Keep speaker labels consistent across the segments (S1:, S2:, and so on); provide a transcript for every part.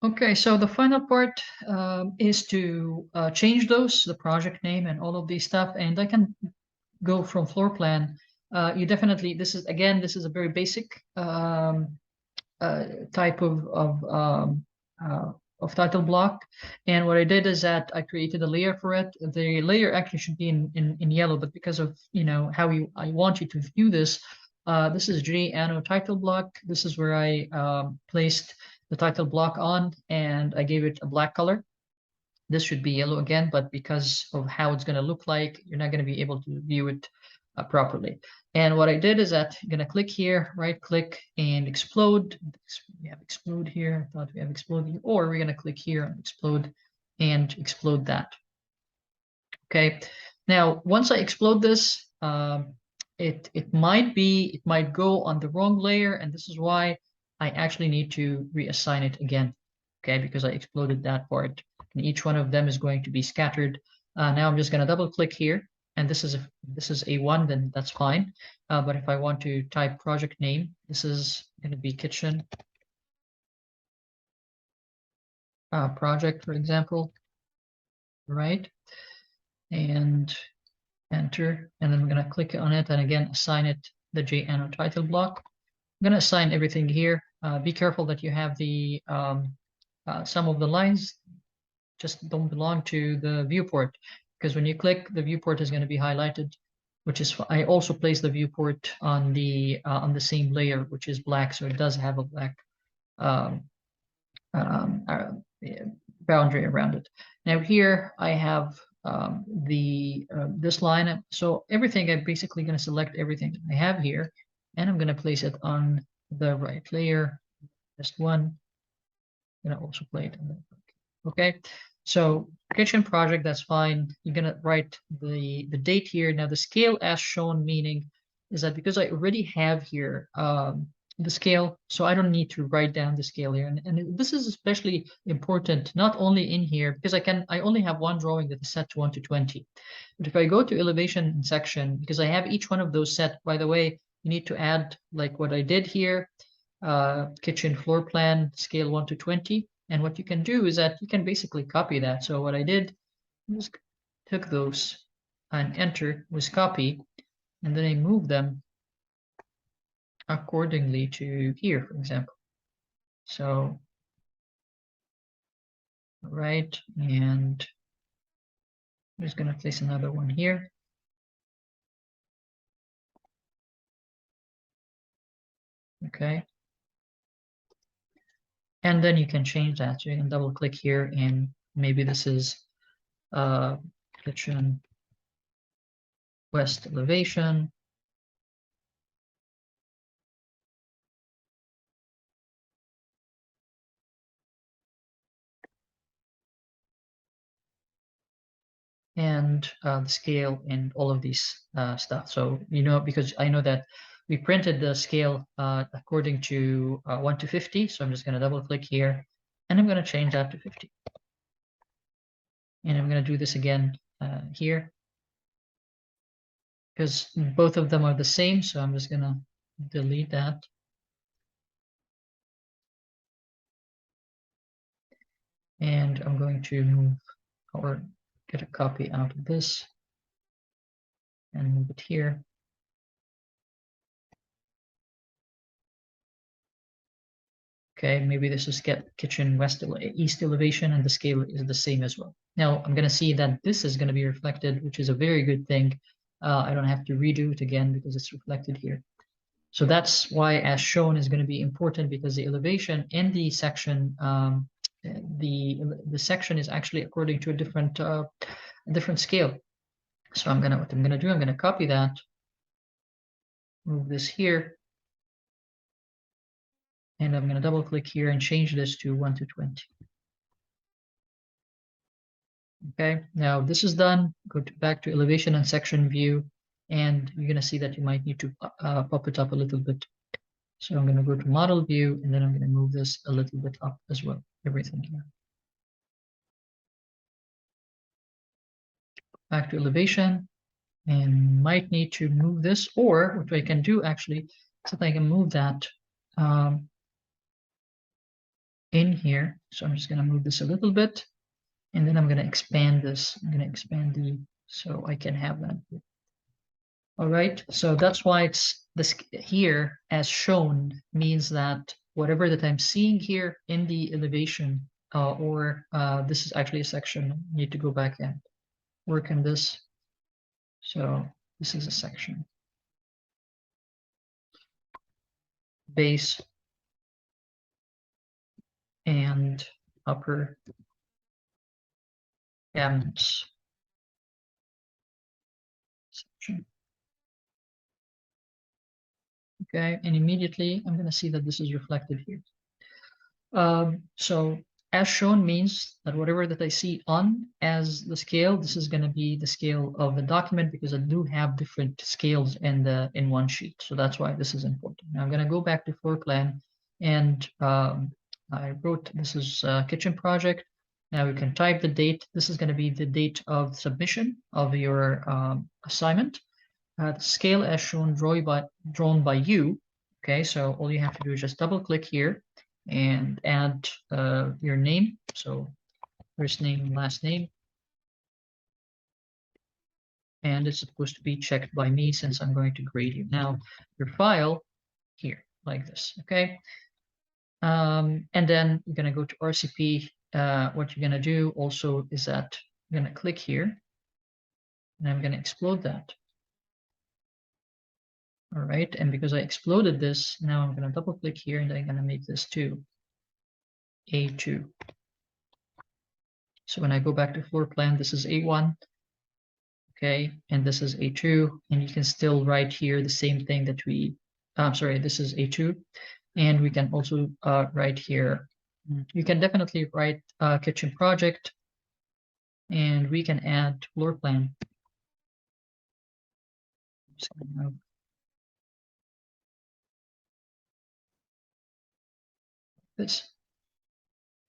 S1: Okay, so the final part is to change the project name and all of these stuff, and I can go from floor plan. You definitely, this is a very basic type uh, of title block. And what I did is that I created a layer for it. The layer actually should be in yellow, but because of how I want you to view this, this is JANO title block. This is where I placed the title block on, and I gave it a black color. This should be yellow again, but because of how it's going to look like, you're not going to be able to view it properly. And what I did is that I'm going to click here, right click and explode. We have explode here. I thought we have explode here, or we're going to click here and explode that. Okay. Now, once I explode this, it might go on the wrong layer, and this is why I actually need to reassign it again. Okay, because I exploded that part, and each one of them is going to be scattered. Now I'm just going to double click here, and this is if this is A1, then that's fine. But if I want to type project name, this is going to be kitchen project, for example, right? And enter, and then we're going to click on it and again assign it the JANO title block. I'm going to assign everything here. Be careful that you have the some of the lines just don't belong to the viewport, because when you click, the viewport is going to be highlighted, which is I also place the viewport on the same layer, which is black, so it does have a black um, um, uh, boundary around it. Now here I have this line. So everything, I'm basically going to select everything I have here, and I'm going to place it on the right layer. Just one. I'm going to also play it on the okay. So kitchen project, that's fine. You're going to write the date here. Now the scale as shown, meaning is that because I already have here the scale, so I don't need to write down the scale here. And this is especially important, not only in here, because I only have one drawing that is set to 1 to 20. But if I go to elevation section, because I have each one of those set, by the way, you need to add like what I did here, kitchen floor plan, scale 1 to 20. And what you can do is that you can basically copy that. So what I did, I just took those and enter was copy, and then I moved them accordingly to here, for example. So, right, and I'm just going to place another one here. Okay. And then you can change that. So you can double click here, and maybe this is kitchen west elevation. And the scale and all of these stuff. So, because I know that we printed the scale according to 1 to 50. So I'm just going to double click here, and I'm going to change that to 50. And I'm going to do this again here, because both of them are the same. So I'm just going to delete that. And I'm going to move or get a copy out of this and move it here. Okay, maybe this is kitchen east elevation, and the scale is the same as well. Now I'm going to see that this is going to be reflected, which is a very good thing. I don't have to redo it again because it's reflected here. So that's why as shown is going to be important, because the elevation in the section, the section is actually according to a different scale. So what I'm gonna do, I'm gonna copy that, move this here, and I'm gonna double click here and change this to 1 to 20. Okay, now this is done. Go back to elevation and section view, and you're gonna see that you might need to pop it up a little bit. So I'm gonna go to model view, and then I'm gonna move this a little bit up as well, everything here. Back to elevation, and might need to move this, or what I can do actually is that I can move that in here. So I'm just going to move this a little bit, and then I'm going to expand this. I'm going to expand so I can have that. All right, so that's why it's this here as shown means that whatever that I'm seeing here in the elevation, this is actually a section. I need to go back and work on this. So this is a section. Base and upper cabinets section. Okay, and immediately I'm going to see that this is reflected here. So as shown means that whatever that I see on as the scale, this is going to be the scale of the document, because I do have different scales in one sheet. So that's why this is important. Now I'm going to go back to floor plan, and I wrote this is a kitchen project. Now we can type the date. This is going to be the date of submission of your assignment. Scale as shown drawn by you. Okay, so all you have to do is just double click here and add your name. So first name, last name. And it's supposed to be checked by me since I'm going to grade you. Now your file here like this, okay? And then you're gonna go to RCP. What you're gonna do also is that I'm gonna click here and I'm gonna explode that. All right, and because I exploded this, now I'm gonna double click here and I'm gonna make this A2. So when I go back to floor plan, this is A1, okay, and this is A2, and you can still write here the same thing that I'm sorry, this is A2, and we can also write here, you can definitely write kitchen project, and we can add floor plan. This.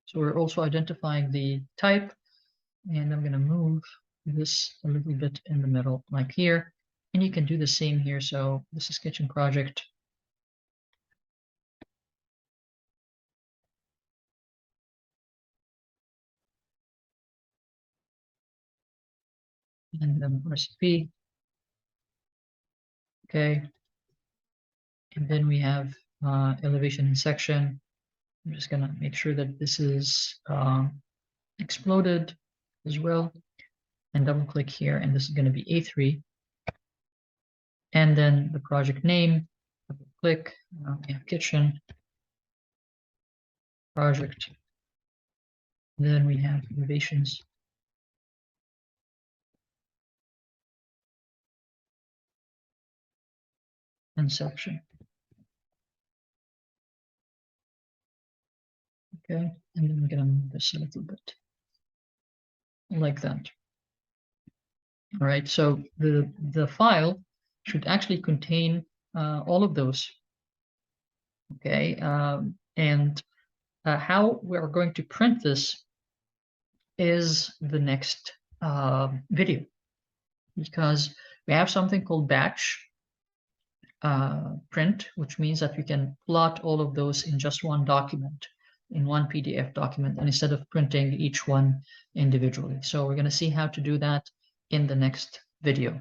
S1: So we're also identifying the type, and I'm going to move this a little bit in the middle, like here, and you can do the same here. So this is kitchen project. And then recipe. Okay. And then we have elevation and section. I'm just gonna make sure that this is exploded as well, and double click here, and this is going to be A3. And then the project name, double click, we have kitchen project. Then we have elevations. And section. Okay, and then we're gonna move this a little bit like that. All right, so the file should actually contain all of those. Okay, and how we are going to print this is the next video, because we have something called batch print, which means that we can plot all of those in just one document, in one PDF document, and instead of printing each one individually. So we're going to see how to do that in the next video.